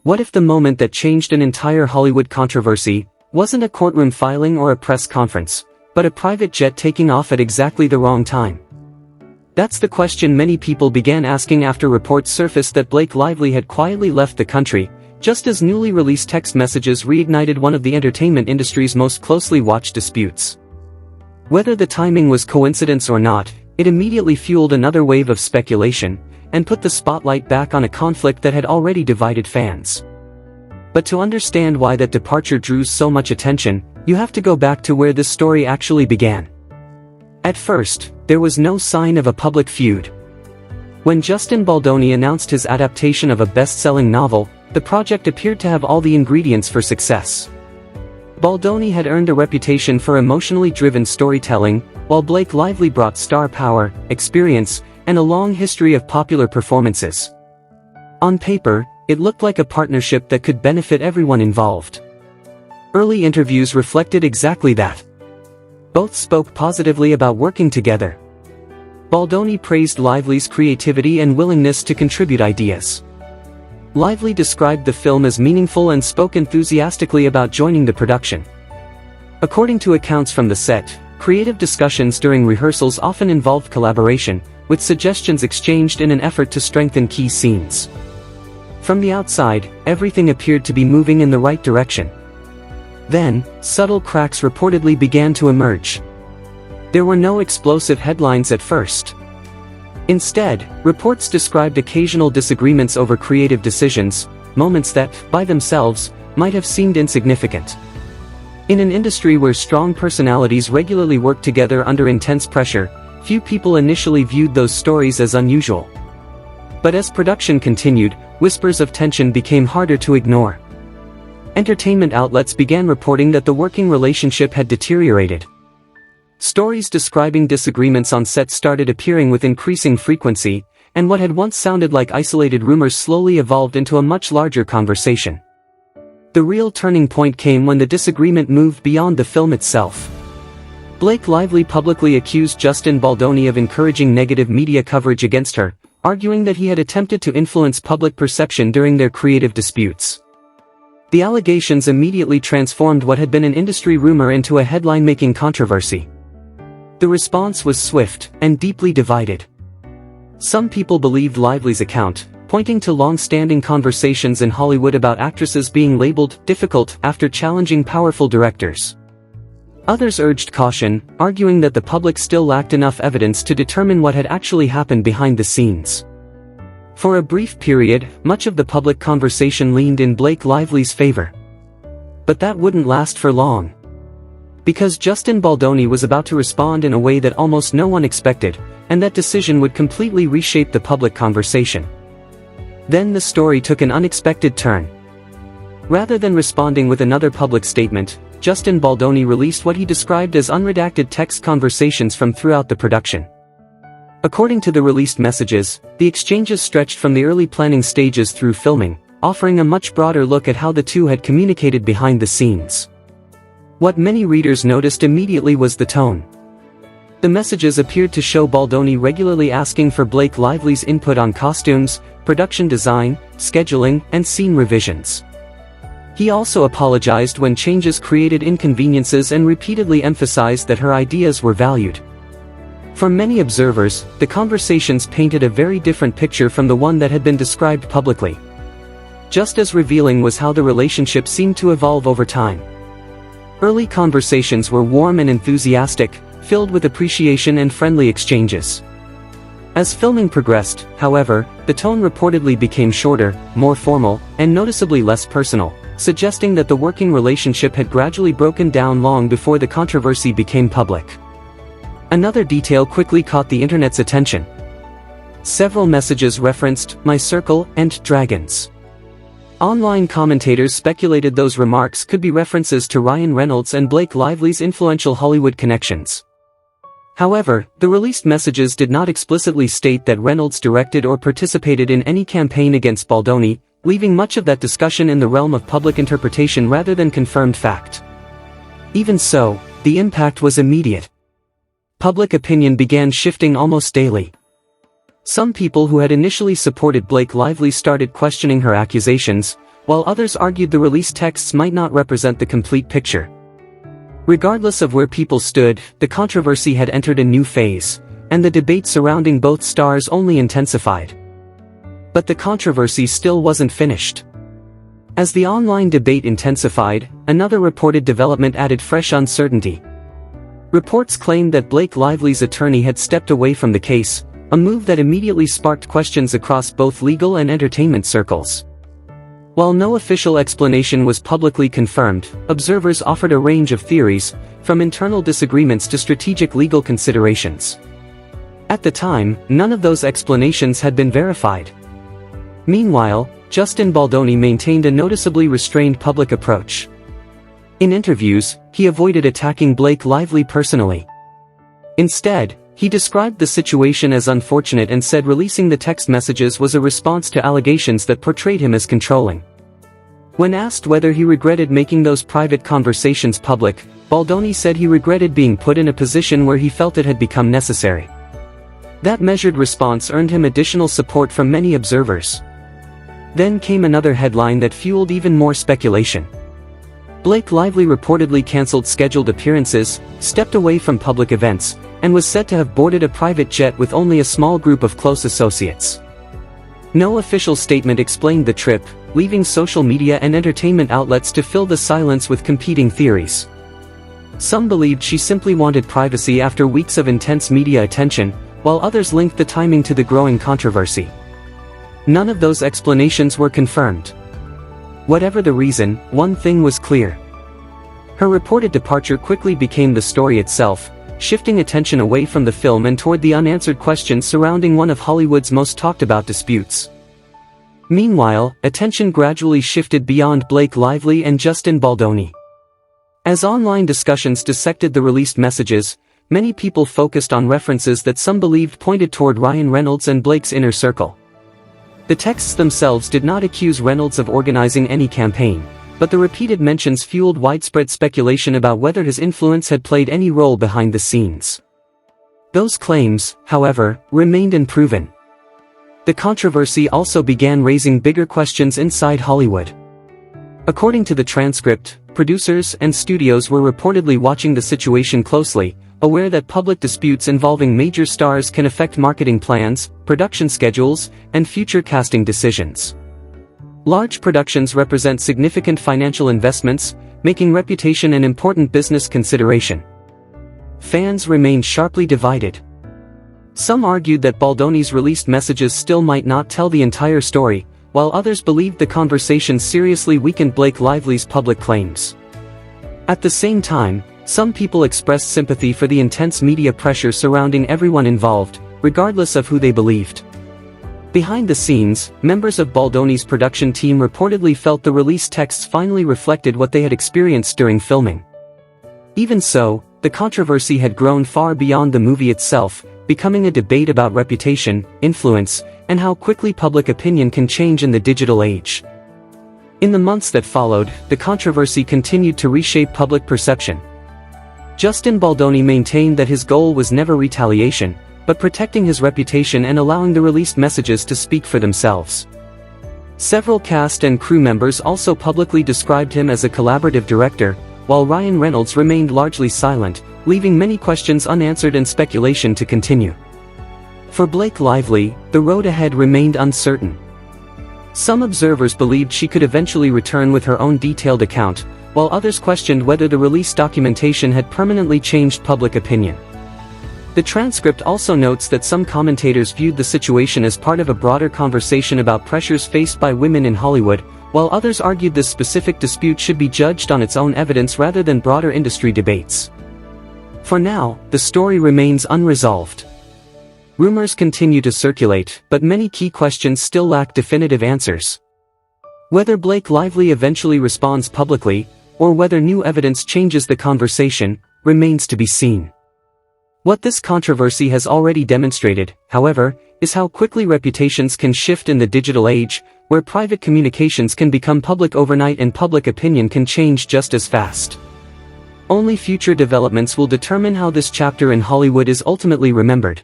What if the moment that changed an entire Hollywood controversy wasn't a courtroom filing or a press conference, but a private jet taking off at exactly the wrong time? That's the question many people began asking after reports surfaced that Blake Lively had quietly left the country, just as newly released text messages reignited one of the entertainment industry's most closely watched disputes. Whether the timing was coincidence or not, it immediately fueled another wave of speculation, and put the spotlight back on a conflict that had already divided fans. But to understand why that departure drew so much attention, you have to go back to where this story actually began. At first, there was no sign of a public feud. When Justin Baldoni announced his adaptation of a best-selling novel, the project appeared to have all the ingredients for success. Baldoni had earned a reputation for emotionally driven storytelling, while Blake Lively brought star power, experience, and a long history of popular performances. On paper, it looked like a partnership that could benefit everyone involved. Early interviews reflected exactly that. Both spoke positively about working together. Baldoni praised Lively's creativity and willingness to contribute ideas. Lively described the film as meaningful and spoke enthusiastically about joining the production. According to accounts from the set, creative discussions during rehearsals often involved collaboration, with suggestions exchanged in an effort to strengthen key scenes. From the outside, everything appeared to be moving in the right direction. Then, subtle cracks reportedly began to emerge. There were no explosive headlines at first. Instead, reports described occasional disagreements over creative decisions, moments that, by themselves, might have seemed insignificant. In an industry where strong personalities regularly work together under intense pressure, few people initially viewed those stories as unusual. But as production continued, whispers of tension became harder to ignore. Entertainment outlets began reporting that the working relationship had deteriorated. Stories describing disagreements on set started appearing with increasing frequency, and what had once sounded like isolated rumors slowly evolved into a much larger conversation. The real turning point came when the disagreement moved beyond the film itself. Blake Lively publicly accused Justin Baldoni of encouraging negative media coverage against her, arguing that he had attempted to influence public perception during their creative disputes. The allegations immediately transformed what had been an industry rumor into a headline-making controversy. The response was swift and deeply divided. Some people believed Lively's account, pointing to long-standing conversations in Hollywood about actresses being labeled difficult after challenging powerful directors. Others urged caution, arguing that the public still lacked enough evidence to determine what had actually happened behind the scenes. For a brief period, much of the public conversation leaned in Blake Lively's favor. But that wouldn't last for long. Because Justin Baldoni was about to respond in a way that almost no one expected, and that decision would completely reshape the public conversation. Then the story took an unexpected turn. Rather than responding with another public statement, Justin Baldoni released what he described as unredacted text conversations from throughout the production. According to the released messages, the exchanges stretched from the early planning stages through filming, offering a much broader look at how the two had communicated behind the scenes. What many readers noticed immediately was the tone. The messages appeared to show Baldoni regularly asking for Blake Lively's input on costumes, production design, scheduling, and scene revisions. He also apologized when changes created inconveniences and repeatedly emphasized that her ideas were valued. For many observers, the conversations painted a very different picture from the one that had been described publicly. Just as revealing was how the relationship seemed to evolve over time. Early conversations were warm and enthusiastic, filled with appreciation and friendly exchanges. As filming progressed, however, the tone reportedly became shorter, more formal, and noticeably less personal, suggesting that the working relationship had gradually broken down long before the controversy became public. Another detail quickly caught the internet's attention. Several messages referenced "my circle" and "dragons." Online commentators speculated those remarks could be references to Ryan Reynolds and Blake Lively's influential Hollywood connections. However, the released messages did not explicitly state that Reynolds directed or participated in any campaign against Baldoni, leaving much of that discussion in the realm of public interpretation rather than confirmed fact. Even so, the impact was immediate. Public opinion began shifting almost daily. Some people who had initially supported Blake Lively started questioning her accusations, while others argued the released texts might not represent the complete picture. Regardless of where people stood, the controversy had entered a new phase, and the debate surrounding both stars only intensified. But the controversy still wasn't finished. As the online debate intensified, another reported development added fresh uncertainty. Reports claimed that Blake Lively's attorney had stepped away from the case, a move that immediately sparked questions across both legal and entertainment circles. While no official explanation was publicly confirmed, observers offered a range of theories, from internal disagreements to strategic legal considerations. At the time, none of those explanations had been verified. Meanwhile, Justin Baldoni maintained a noticeably restrained public approach. In interviews, he avoided attacking Blake Lively personally. Instead, he described the situation as unfortunate and said releasing the text messages was a response to allegations that portrayed him as controlling. When asked whether he regretted making those private conversations public, Baldoni said he regretted being put in a position where he felt it had become necessary. That measured response earned him additional support from many observers. Then came another headline that fueled even more speculation. Blake Lively reportedly cancelled scheduled appearances, stepped away from public events, and was said to have boarded a private jet with only a small group of close associates. No official statement explained the trip, leaving social media and entertainment outlets to fill the silence with competing theories. Some believed she simply wanted privacy after weeks of intense media attention, while others linked the timing to the growing controversy. None of those explanations were confirmed. Whatever the reason, one thing was clear. Her reported departure quickly became the story itself, shifting attention away from the film and toward the unanswered questions surrounding one of Hollywood's most talked about disputes. Meanwhile, attention gradually shifted beyond Blake Lively and Justin Baldoni. As online discussions dissected the released messages, many people focused on references that some believed pointed toward Ryan Reynolds and Blake's inner circle. The texts themselves did not accuse Reynolds of organizing any campaign, but the repeated mentions fueled widespread speculation about whether his influence had played any role behind the scenes. Those claims, however, remained unproven. The controversy also began raising bigger questions inside Hollywood. According to the transcript, producers and studios were reportedly watching the situation closely, aware that public disputes involving major stars can affect marketing plans, production schedules, and future casting decisions. Large productions represent significant financial investments, making reputation an important business consideration. Fans remained sharply divided. Some argued that Baldoni's released messages still might not tell the entire story, while others believed the conversation seriously weakened Blake Lively's public claims. At the same time, some people expressed sympathy for the intense media pressure surrounding everyone involved, regardless of who they believed. Behind the scenes, members of Baldoni's production team reportedly felt the released texts finally reflected what they had experienced during filming. Even so, the controversy had grown far beyond the movie itself, becoming a debate about reputation, influence, and how quickly public opinion can change in the digital age. In the months that followed, the controversy continued to reshape public perception. Justin Baldoni maintained that his goal was never retaliation, but protecting his reputation and allowing the released messages to speak for themselves. Several cast and crew members also publicly described him as a collaborative director, while Ryan Reynolds remained largely silent, leaving many questions unanswered and speculation to continue. For Blake Lively, the road ahead remained uncertain. Some observers believed she could eventually return with her own detailed account, while others questioned whether the released documentation had permanently changed public opinion. The transcript also notes that some commentators viewed the situation as part of a broader conversation about pressures faced by women in Hollywood, while others argued this specific dispute should be judged on its own evidence rather than broader industry debates. For now, the story remains unresolved. Rumors continue to circulate, but many key questions still lack definitive answers. Whether Blake Lively eventually responds publicly, or whether new evidence changes the conversation, remains to be seen. What this controversy has already demonstrated, however, is how quickly reputations can shift in the digital age, where private communications can become public overnight and public opinion can change just as fast. Only future developments will determine how this chapter in Hollywood is ultimately remembered.